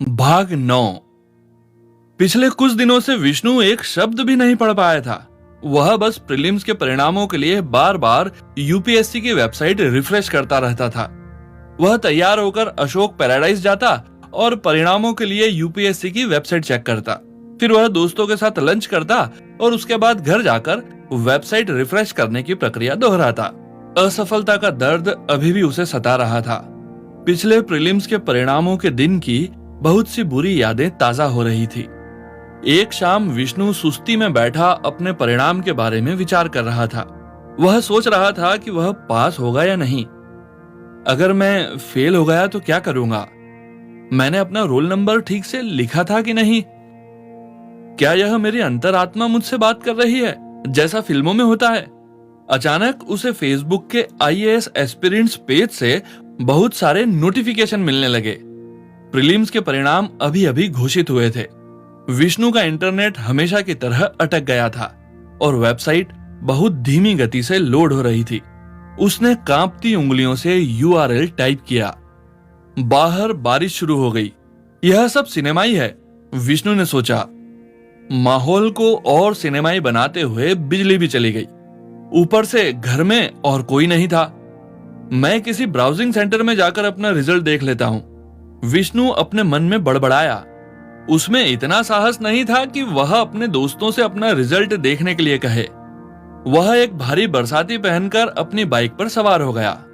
भाग 9। पिछले कुछ दिनों से विष्णु एक शब्द भी नहीं पढ़ पाया था। वह बस प्रीलिम्स के परिणामों के लिए बार बार यूपीएससी की वेबसाइट रिफ्रेश करता रहता था। वह तैयार होकर अशोक पैराडाइज जाता और परिणामों के लिए यूपीएससी की वेबसाइट चेक करता। फिर वह दोस्तों के साथ लंच करता और उसके बाद घर जाकर वेबसाइट रिफ्रेश करने की प्रक्रिया दोहराता। असफलता का दर्द अभी भी उसे सता रहा था। पिछले प्रीलिम्स के परिणामों के दिन की बहुत सी बुरी यादें ताजा हो रही थी। एक शाम विष्णु सुस्ती में बैठा अपने परिणाम के बारे में विचार कर रहा था। वह सोच रहा था कि वह पास होगा या नहीं। अगर मैं फेल हो गया तो क्या करूंगा? मैंने अपना रोल नंबर ठीक से लिखा था कि नहीं? क्या यह मेरी अंतरात्मा मुझसे बात कर रही है, जैसा फिल्मों में होता है? अचानक उसे फेसबुक के आईएएस एस्पिरेंट्स पेज से बहुत सारे नोटिफिकेशन मिलने लगे। प्रीलिम्स के परिणाम अभी अभी घोषित हुए थे। विष्णु का इंटरनेट हमेशा की तरह अटक गया था और वेबसाइट बहुत धीमी गति से लोड हो रही थी। उसने कांपती उंगलियों से यूआरएल टाइप किया। बाहर बारिश शुरू हो गई। यह सब सिनेमाई है, विष्णु ने सोचा। माहौल को और सिनेमाई बनाते हुए बिजली भी चली गई। ऊपर से घर में और कोई नहीं था। मैं किसी ब्राउजिंग सेंटर में जाकर अपना रिजल्ट देख लेता हूं, विष्णु अपने मन में बड़बड़ाया। उसमें इतना साहस नहीं था कि वह अपने दोस्तों से अपना रिजल्ट देखने के लिए कहे। वह एक भारी बरसाती पहनकर अपनी बाइक पर सवार हो गया।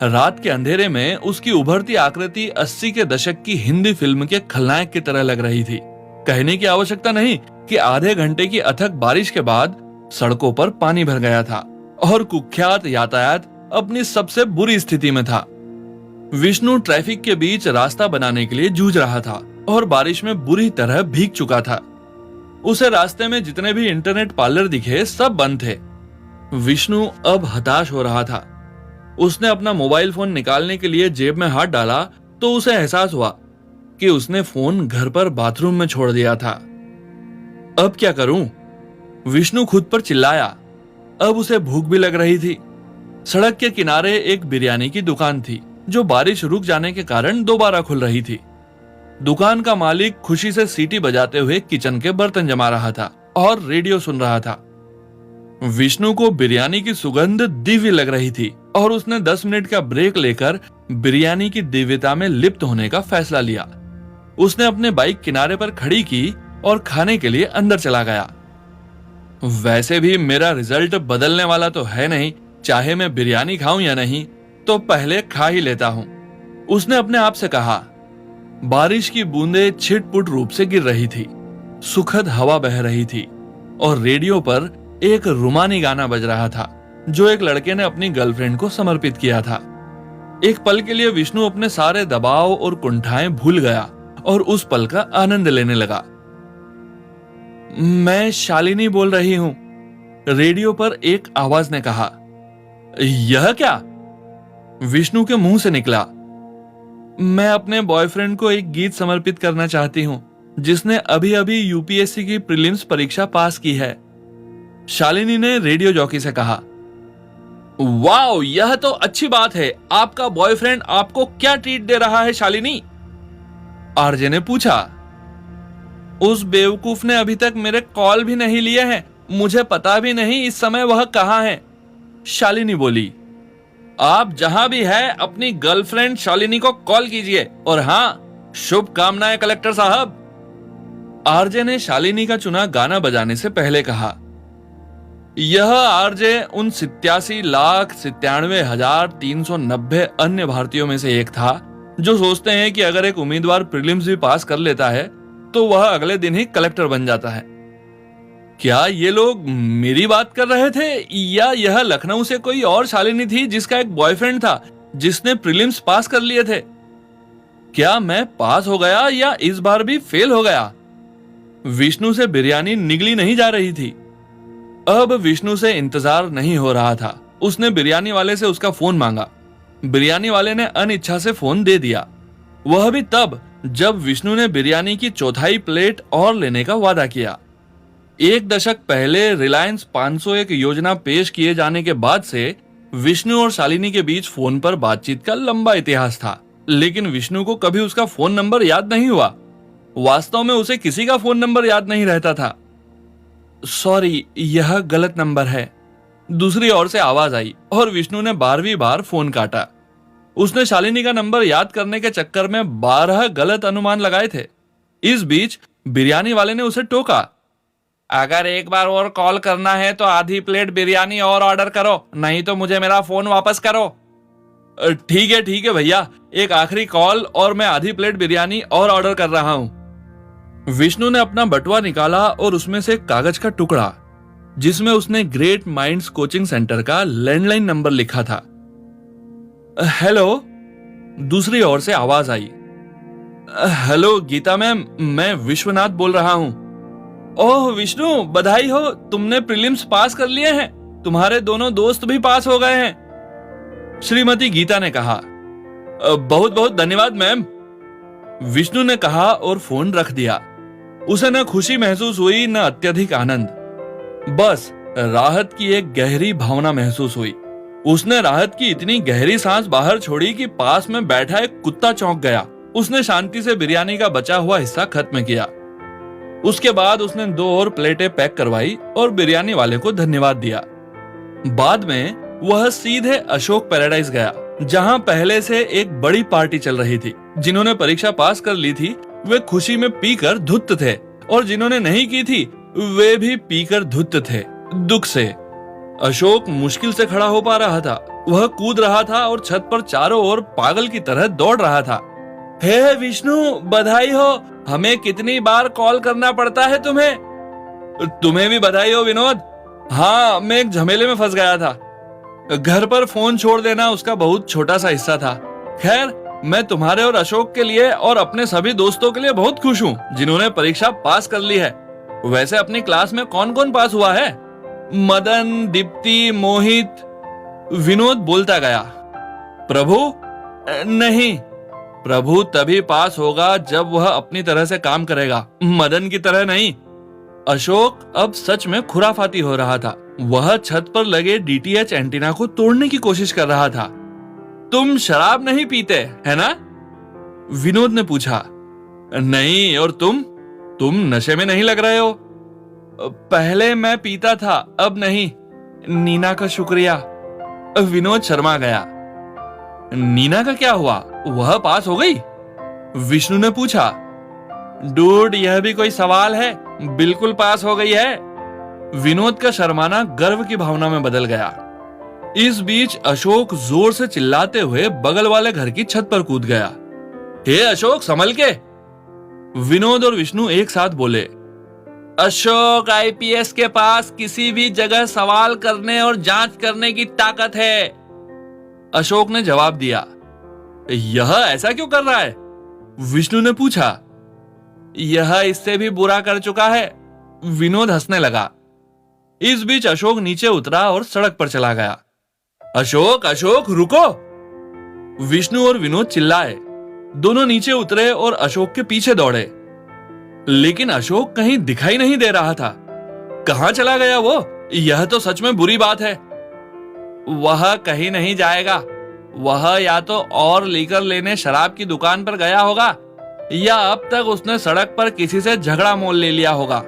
रात के अंधेरे में उसकी उभरती आकृति 80 के दशक की हिंदी फिल्म के खलनायक की तरह लग रही थी। कहने की आवश्यकता नहीं कि आधे घंटे की अथक बारिश के बाद सड़कों पर पानी भर गया था और कुख्यात यातायात अपनी सबसे बुरी स्थिति में था। विष्णु ट्रैफिक के बीच रास्ता बनाने के लिए जूझ रहा था और बारिश में बुरी तरह भीग चुका था। उसे रास्ते में जितने भी इंटरनेट पार्लर दिखे सब बंद थे। विष्णु अब हताश हो रहा था। उसने अपना मोबाइल फोन निकालने के लिए जेब में हाथ डाला तो उसे एहसास हुआ कि उसने फोन घर पर बाथरूम में छोड़ दिया था। अब क्या करूं? विष्णु खुद पर चिल्लाया। अब उसे भूख भी लग रही थी। सड़क के किनारे एक बिरयानी की दुकान थी जो बारिश रुक जाने के कारण दोबारा खुल रही थी। दुकान का मालिक खुशी से सीटी बजाते हुए किचन के बर्तन जमा रहा था और रेडियो सुन रहा था। विष्णु को बिरयानी की सुगंध दिव्य लग रही थी और उसने 10 मिनट का ब्रेक लेकर बिरयानी की दिव्यता में लिप्त होने का फैसला लिया। उसने अपने बाइक किनारे पर खड़ी की और खाने के लिए अंदर चला गया। वैसे भी मेरा रिजल्ट बदलने वाला तो है नहीं, चाहे मैं बिरयानी खाऊं या नहीं, तो पहले खा ही लेता हूं, उसने अपने आप से कहा। बारिश की बूंदें छिटपुट रूप से गिर रही थी। सुखद हवा बह रही थी और रेडियो पर एक रुमानी गाना बज रहा था जो एक लड़के ने अपनी गर्लफ्रेंड को समर्पित किया था। एक पल के लिए विष्णु अपने सारे दबाव और कुंठाएं भूल गया और उस पल का आनंद लेने लगा। मैं शालिनी बोल रही हूं, रेडियो पर एक आवाज ने कहा। यह क्या? विष्णु के मुंह से निकला। मैं अपने बॉयफ्रेंड को एक गीत समर्पित करना चाहती हूं जिसने अभी अभी यूपीएससी की प्रीलिम्स परीक्षा पास की है, शालिनी ने रेडियो जॉकी से कहा। वाओ, यह तो अच्छी बात है। आपका बॉयफ्रेंड आपको क्या ट्रीट दे रहा है शालिनी? आरजे ने पूछा। उस बेवकूफ ने अभी तक मेरे कॉल भी नहीं लिए हैं। मुझे पता भी नहीं इस समय वह कहां है, शालिनी बोली। आप जहां भी है अपनी गर्लफ्रेंड शालिनी को कॉल कीजिए और हाँ, शुभकामनाएं कलेक्टर साहब, आरजे ने शालिनी का चुना गाना बजाने से पहले कहा। यह आरजे उन 87,97,390 अन्य भारतीयों में से एक था जो सोचते हैं कि अगर एक उम्मीदवार प्रीलिम्स भी पास कर लेता है तो वह अगले दिन ही कलेक्टर बन जाता है। क्या ये लोग मेरी बात कर रहे थे या यह लखनऊ से कोई और शालिनी थी जिसका एक बॉयफ्रेंड था जिसने प्रीलिम्स पास कर लिए थे? क्या मैं पास हो गया या इस बार भी फेल हो गया? विष्णु से बिरयानी निगली नहीं जा रही थी। अब विष्णु से इंतजार नहीं हो रहा था। उसने बिरयानी वाले से उसका फोन मांगा। बिरयानी वाले ने अनिच्छा से फोन दे दिया। वह भी तब जब विष्णु ने बिरयानी की चौथाई प्लेट और लेने का वादा किया। एक दशक पहले रिलायंस 501 योजना पेश किए जाने के बाद से विष्णु और शालिनी के बीच फोन पर बातचीत का लंबा इतिहास था, लेकिन विष्णु को कभी उसका फोन नंबर याद नहीं हुआ वास्तव में उसे किसी का फोन नंबर याद नहीं रहता था। सॉरी, यह गलत नंबर है। दूसरी ओर से आवाज आई और विष्णु ने 12वीं बार फोन काटा। उसने शालिनी का नंबर याद करने के चक्कर में 12 गलत अनुमान लगाए थे। इस बीच बिरयानी वाले ने उसे टोका, अगर एक बार और कॉल करना है तो आधी प्लेट बिरयानी और ऑर्डर करो, नहीं तो मुझे मेरा फोन वापस करो। ठीक है भैया, एक आखिरी कॉल और मैं आधी प्लेट बिरयानी और ऑर्डर कर रहा हूं। विष्णु ने अपना बटुआ निकाला और उसमें से एक कागज का टुकड़ा, जिसमें उसने ग्रेट माइंड्स कोचिंग सेंटर का लैंडलाइन नंबर लिखा था। हेलो, दूसरी ओर से आवाज आई। हेलो गीता मैम, मैं विश्वनाथ बोल रहा हूं। ओह विष्णु, बधाई हो, तुमने प्रीलिम्स पास कर लिए हैं। तुम्हारे दोनों दोस्त भी पास हो गए हैं, श्रीमती गीता ने कहा। बहुत बहुत धन्यवाद मैम, विष्णु ने कहा और फोन रख दिया। उसे न खुशी महसूस हुई न अत्यधिक आनंद, बस राहत की एक गहरी भावना महसूस हुई। उसने राहत की इतनी गहरी सांस बाहर छोड़ी कि पास में बैठा एक कुत्ता चौंक गया। उसने शांति से बिरयानी का बचा हुआ हिस्सा खत्म किया। उसके बाद उसने 2 और प्लेटें पैक करवाई और बिरयानी वाले को धन्यवाद दिया। बाद में वह सीधे अशोक पैराडाइज गया, जहां पहले से एक बड़ी पार्टी चल रही थी। जिन्होंने परीक्षा पास कर ली थी वे खुशी में पीकर धुत थे, और जिन्होंने नहीं की थी वे भी पीकर धुत थे दुख से। अशोक मुश्किल से खड़ा हो पा रहा था। वह कूद रहा था और छत पर चारों ओर पागल की तरह दौड़ रहा था। हे विष्णु, बधाई हो, हमें कितनी बार कॉल करना पड़ता है तुम्हें। तुम्हें भी बधाई हो विनोद। हाँ, मैं एक झमेले में फंस गया था। घर पर फोन छोड़ देना उसका बहुत छोटा सा हिस्सा था। खैर, मैं तुम्हारे और अशोक के लिए और अपने सभी दोस्तों के लिए बहुत खुश हूँ जिन्होंने परीक्षा पास कर ली है। वैसे अपनी क्लास में कौन कौन पास हुआ है? मदन, दीप्ति, मोहित, विनोद बोलता गया। प्रभु? नहीं, प्रभु तभी पास होगा जब वह अपनी तरह से काम करेगा, मदन की तरह नहीं। अशोक अब सच में खुराफाती हो रहा था। वह छत पर लगे डीटीएच एंटीना को तोड़ने की कोशिश कर रहा था। तुम शराब नहीं पीते है ना? विनोद ने पूछा। नहीं, और तुम नशे में नहीं लग रहे हो? पहले मैं पीता था, अब नहीं। नीना का शुक्रिया। विनोद शर्मा गया। नीना का क्या हुआ, वह पास हो गई? विष्णु ने पूछा। डूड, यह भी कोई सवाल है? बिल्कुल पास हो गई है। विनोद का शर्माना गर्व की भावना में बदल गया। इस बीच अशोक जोर से चिल्लाते हुए बगल वाले घर की छत पर कूद गया। हे अशोक, संभल के! विनोद और विष्णु एक साथ बोले। अशोक आईपीएस के पास किसी भी जगह सवाल करने और जांच करने की ताकत है, अशोक ने जवाब दिया। यह ऐसा क्यों कर रहा है? विष्णु ने पूछा। यह इससे भी बुरा कर चुका है, विनोद हंसने लगा। इस बीच अशोक नीचे उतरा और सड़क पर चला गया। अशोक, अशोक रुको! विष्णु और विनोद चिल्लाए। दोनों नीचे उतरे और अशोक के पीछे दौड़े, लेकिन अशोक कहीं दिखाई नहीं दे रहा था। कहां चला गया वो? यह तो सच में बुरी बात है। वह कहीं नहीं जाएगा। वह या तो और लीकर लेने शराब की दुकान पर गया होगा, या अब तक उसने सड़क पर किसी से झगड़ा मोल ले लिया होगा।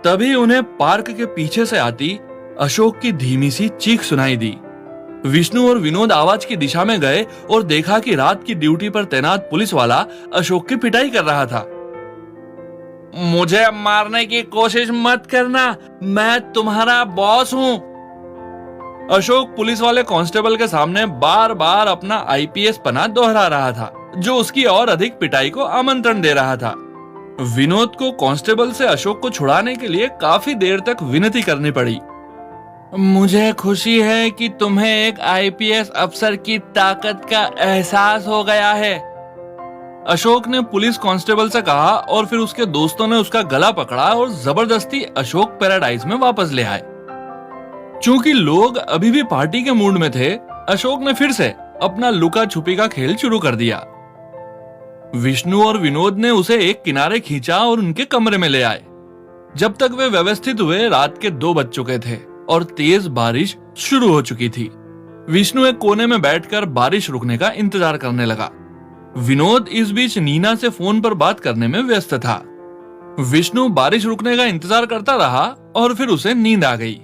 तभी उन्हें पार्क के पीछे से आती अशोक की धीमी सी चीख सुनाई दी। विष्णु और विनोद आवाज की दिशा में गए और देखा कि रात की ड्यूटी पर तैनात पुलिस वाला अशोक की पिटाई कर रहा था। मुझे मारने की कोशिश मत करना, मैं तुम्हारा बॉस हूं। अशोक पुलिस वाले कांस्टेबल के सामने बार बार अपना आईपीएस पना दोहरा रहा था, जो उसकी और अधिक पिटाई को आमंत्रण दे रहा था। विनोद को कांस्टेबल से अशोक को छुड़ाने के लिए काफी देर तक विनती करनी पड़ी। मुझे खुशी है कि तुम्हें एक आईपीएस अफसर की ताकत का एहसास हो गया है, अशोक ने पुलिस कांस्टेबल से कहा, और फिर उसके दोस्तों ने उसका गला पकड़ा और जबरदस्ती अशोक पैराडाइज में वापस ले आए। चूंकि लोग अभी भी पार्टी के मूड में थे, अशोक ने फिर से अपना लुका छुपी का खेल शुरू कर दिया। विष्णु और विनोद ने उसे एक किनारे खींचा और उनके कमरे में ले आए। जब तक वे व्यवस्थित हुए, रात के 2 बज चुके थे और तेज बारिश शुरू हो चुकी थी। विष्णु एक कोने में बैठकर बारिश रुकने का इंतजार करने लगा। विनोद इस बीच नीना से फोन पर बात करने में व्यस्त था। विष्णु बारिश रुकने का इंतजार करता रहा और फिर उसे नींद आ गई।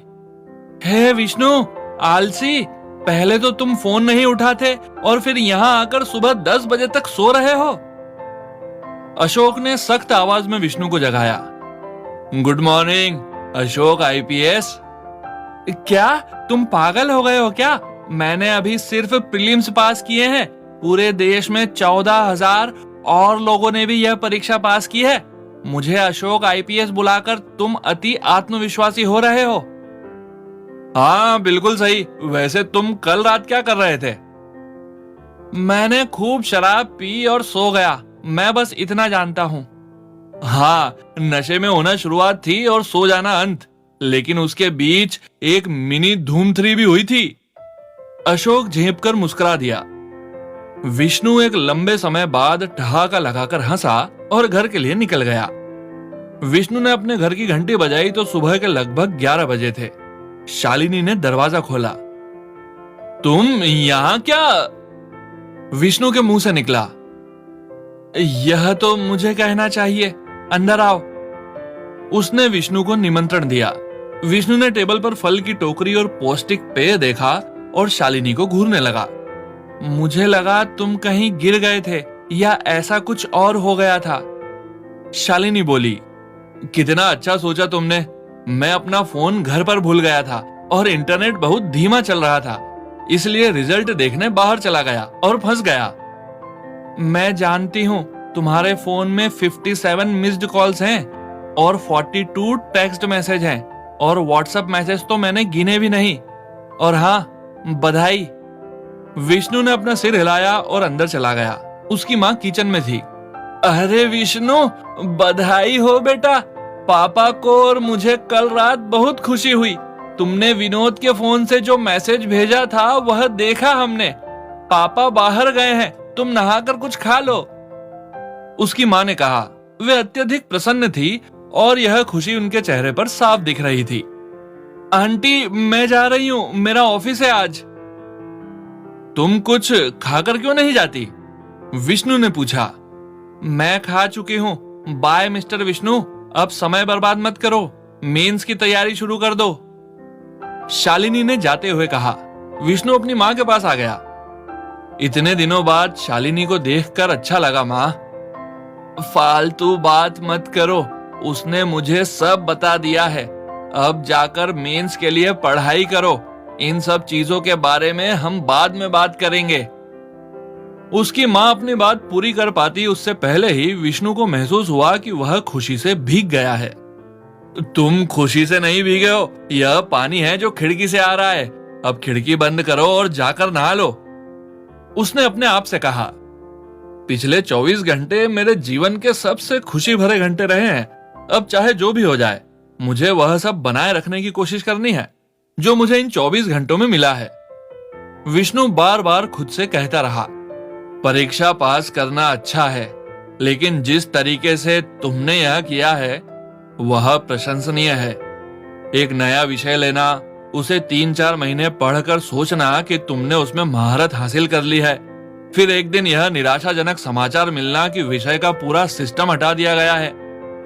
हे विष्णु, आलसी, पहले तो तुम फोन नहीं उठाते और फिर यहाँ आकर सुबह 10 बजे तक सो रहे हो। अशोक ने सख्त आवाज में विष्णु को जगाया। Good morning Ashok IPS. क्या तुम पागल हो गए हो क्या? मैंने अभी सिर्फ प्रीलिम्स पास किए हैं। पूरे देश में 14,000 और लोगों ने भी यह परीक्षा पास की है। मुझे अशोक आईपीएस बुलाकर तुम अति आत्मविश्वासी हो रहे हो। हाँ बिल्कुल सही। वैसे तुम कल रात क्या कर रहे थे? मैंने खूब शराब पी और सो गया। मैं बस इतना जानता हूँ। हाँ, नशे में होना शुरुआत थी और सो जाना अंत, लेकिन उसके बीच एक मिनी धूम 3 भी हुई थी। अशोक झेंप कर मुस्कुरा दिया। विष्णु एक लंबे समय बाद ठहाका लगाकर हंसा और घर के लिए निकल गया। विष्णु ने अपने घर की घंटी बजाई तो सुबह के लगभग 11 बजे थे। शालिनी ने दरवाजा खोला। तुम यहाँ क्या? विष्णु के मुंह से निकला। यह तो मुझे कहना चाहिए, अंदर आओ। उसने विष्णु को निमंत्रण दिया। विष्णु ने टेबल पर फल की टोकरी और पौष्टिक पेय देखा और शालिनी को घूरने लगा। मुझे लगा तुम कहीं गिर गए थे या ऐसा कुछ और हो गया था। शालिनी बोली, कितना अच्छा सोचा तुमने। मैं अपना फोन घर पर भूल गया था और इंटरनेट बहुत धीमा चल रहा था, इसलिए रिजल्ट देखने बाहर चला गया और फंस गया। मैं जानती हूँ तुम्हारे फोन में 57 मिस्ड कॉल्स हैं और 42 टेक्स्ट मैसेज हैं और व्हाट्सएप मैसेज तो मैंने गिने भी नहीं। और हाँ, बधाई। विष्णु ने अपना सिर हिलाया और अंदर चला गया। उसकी माँ किचन में थी। अरे विष्णु, बधाई हो बेटा। पापा को और मुझे कल रात बहुत खुशी हुई। तुमने विनोद के फोन से जो मैसेज भेजा था वह देखा हमने। पापा बाहर गए हैं, तुम नहाकर कुछ खा लो। उसकी माँ ने कहा। वे अत्यधिक प्रसन्न थी और यह खुशी उनके चेहरे पर साफ दिख रही थी। आंटी, मैं जा रही हूँ, मेरा ऑफिस है आज। तुम कुछ खाकर क्यों नहीं जाती? विष्णु ने पूछा। मैं खा चुकी हूँ। बाय मिस्टर विष्णु, अब समय बर्बाद मत करो, मेंस की तैयारी शुरू कर दो। शालिनी ने जाते हुए कहा। विष्णु अपनी माँ के पास आ गया। इतने दिनों बाद शालिनी को देखकर अच्छा लगा। माँ, फालतू बात मत करो, उसने मुझे सब बता दिया है। अब जाकर मेंस के लिए पढ़ाई करो। इन सब चीजों के बारे में हम बाद में बात करेंगे। उसकी माँ अपनी बात पूरी कर पाती उससे पहले ही विष्णु को महसूस हुआ कि वह खुशी से भीग गया है। तुम खुशी से नहीं भीगे हो, यह पानी है जो खिड़की से आ रहा है। अब खिड़की बंद करो और जाकर नहा लो। उसने अपने आप से कहा। पिछले 24 घंटे मेरे जीवन के सबसे खुशी भरे घंटे रहे हैं। अब चाहे जो भी हो जाए, मुझे वह सब बनाए रखने की कोशिश करनी है जो मुझे इन 24 घंटों में मिला है। विष्णु बार बार खुद से कहता रहा। परीक्षा पास करना अच्छा है, लेकिन जिस तरीके से तुमने यह किया है वह प्रशंसनीय है। एक नया विषय लेना, उसे 3-4 महीने पढ़कर सोचना कि तुमने उसमें महारत हासिल कर ली है, फिर एक दिन यह निराशाजनक समाचार मिलना कि विषय का पूरा सिस्टम हटा दिया गया है,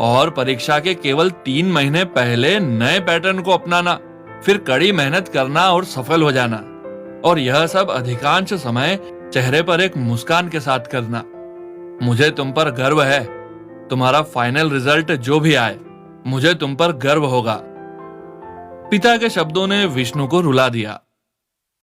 और परीक्षा के केवल 3 महीने पहले नए पैटर्न को अपनाना, फिर कड़ी मेहनत करना और सफल हो जाना, और यह सब अधिकांश समय चेहरे पर एक मुस्कान के साथ करना। मुझे तुम पर गर्व है। तुम्हारा फाइनल रिजल्ट जो भी आए, मुझे तुम पर गर्व होगा। पिता के शब्दों ने विष्णु को रुला दिया।